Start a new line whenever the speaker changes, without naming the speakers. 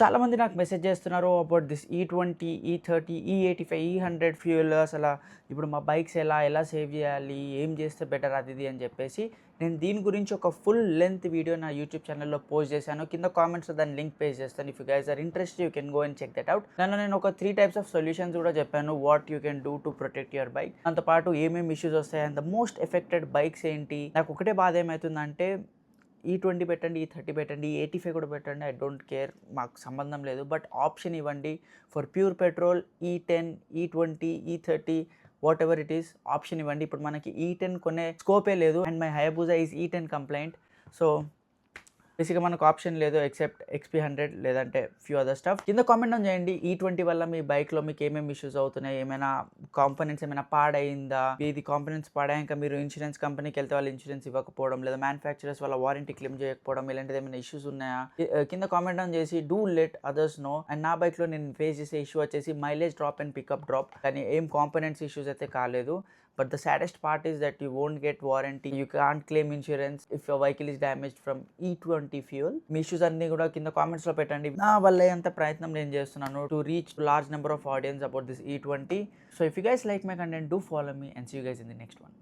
చాలా మంది నాకు మెసేజ్ చేస్తున్నారు about this E20, E30, E85, E100 fuel అసలు ఇప్పుడు మా బైక్స్ ఎలా సేవ్ చేయాలి, ఏం చేస్తే బెటర్ అది ఇది అని చెప్పేసి నేను దీని గురించి ఒక ఫుల్ లెంత్ వీడియో నా యూట్యూబ్ ఛానల్లో పోస్ట్ చేశాను. కింద కామెంట్స్లో దాని లింక్ పేస్ట్ చేస్తాను. If you guys are interest you can go and check that out. దానిలో నేను ఒక 3 టైప్స్ ఆఫ్ సొల్యూషన్స్ కూడా చెప్పాను. What you can do to protect your bike, దాంతోపాటు ఏమేమి ఇష్యూస్ వస్తాయి and the most affected bikes ఏంటి. నాకు ఒకటే బాధ ఏమవుతుందంటే E20 పెట్టండి, E30 పెట్టండి, E85 కూడా పెట్టండి, ఐ డోంట్ కేర్, మాకు సంబంధం లేదు. బట్ ఆప్షన్ ఇవ్వండి for pure petrol. E10, E20, E30 what ever it is option ఇవ్వండి. ఇప్పుడు మనకి E10 కొనే స్కోపే లేదు and my హయాబుజా is E10 complaint. So బేసిక్గా మనకు ఆప్షన్ లేదు ఎక్సెప్ట్ XP100 లేదంటే ఫ్యూ అదర్ స్టఫ్. కింద కామెంట్ ఆన్ చేయండి E20 వల్ల మీ బైక్లో మీకు ఏమేమి ఇష్యూస్ అవుతున్నాయి, ఏమైనా కాంపోనెంట్స్ ఏమైనా పాడైందా, ఇది కాంపోనెంట్స్ పాడాక మీరు ఇన్సూరెన్స్ కంపెనీకి వెళ్తే వాళ్ళు ఇన్సూరెన్స్ ఇవ్వకపోవడం, లేదా మ్యానుఫ్యాక్చరర్స్ వాళ్ళ వారంటీ క్లెయిమ్ చేయకపోవడం, ఇలాంటిది ఏమైనా ఇష్యూస్ ఉన్నాయా కింద కామెంట్ ఆన్ చేసి do let others know. And నా బైక్లో నేను ఫేస్ చేసే ఇష్యూ వచ్చేసి mileage drop and pickup drop, కానీ ఏం కాంపోనెంట్స్ ఇష్యూస్ అయితే కాలేదు. But the saddest part is that you won't get warranty. You can't claim insurance if your vehicle is damaged from E20 fuel. Me issues అన్ని కూడా కింద కామెంట్స్లో పెట్టండి. నా వల్ల ఎంత ప్రయత్నం నేను చేస్తున్నాను to reach large number of audience about this E20. So if you guys like my content, do follow me and see you guys in the next one.